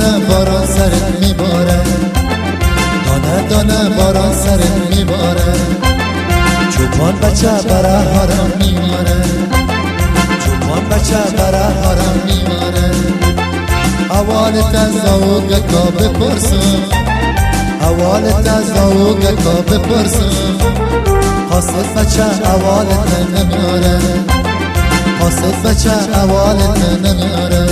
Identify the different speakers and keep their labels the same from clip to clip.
Speaker 1: دانه باران سرت میباره، دانه دانه باران سرت میباره. چوپان بچه برا حرم میماره، چوپان بچه برا حرم میماره. اولت از زوگه که بپرسم، اولت از زوگه که بپرسم. حاصل بچه اولت نمیاره، حاصل بچه اولت نمیاره.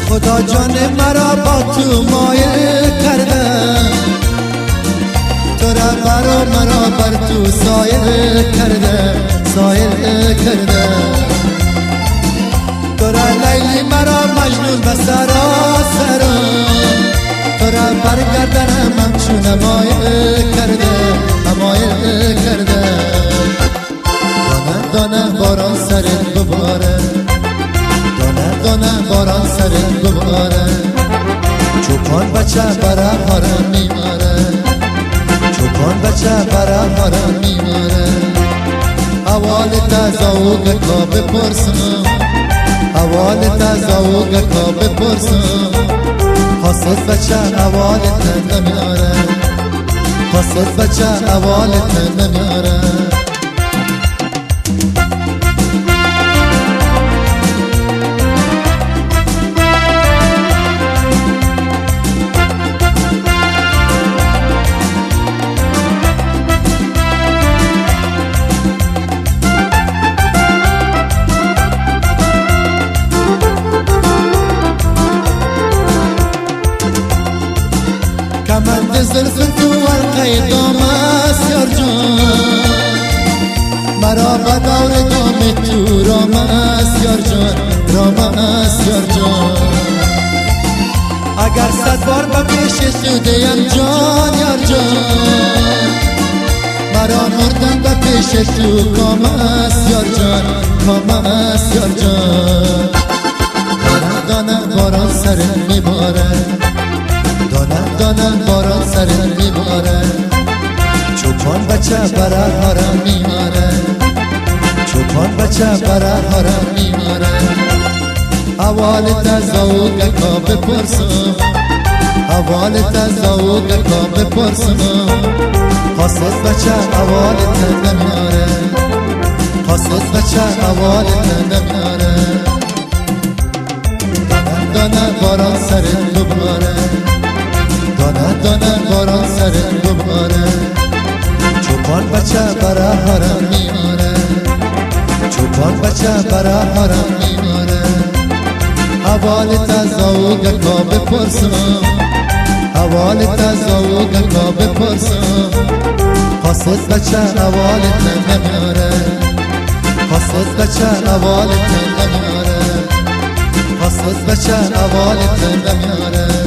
Speaker 1: خدا جان مرا با تو مایل کرده، تو را برا مرا بر تو سایل کرده، سایل کرده. تو را لیلی مرا مجنون به سراسر، تو را برگردن همچون مایل کرده، مایل کرده. دانه دانه باران سرت بباره، دانه دانه باران سرت بباره. چوپان بچه برا حرم میماره، چوپان بچه برا حرم میماره. اولت از زوگه که بپرسم، اولت از زوگه که بپرسم. حاصل بچه اولت نمیاره، حاصل بچه اولت نمیاره. کمند زلف تو ورقه دام است یار جان، مرا به دور دام تو رام است یار جان، رام است یار جان. اگر 100 بار به پیش تو دیم جان یار جان، مرا مردن به پیش تو کام است یار جان، کام است یار جان. دانه دانه باران سرت میباره، دانه دانه باران سرت میباره. چوپان بچه برا حرم میماره، چوپان بچه برا حرم میماره. اولت از زوگه که بپرسم، اولت از زوگه که بپرسم. حاصل بچه اولت نمیاره، حاصل بچه اولت نمیاره. دانه دانه باران سرت بباره، دانه دانه باران سرت بباره. چوپان بچه برا حرم میماره، چوپان بچه برا حرم میماره. اولت از زوگه که بپرسم، اولت از زوگه که بپرسم. حاصل بچه اولت نمیاره، حاصل بچه اولت نمیاره، حاصل بچه اولت نمیاره.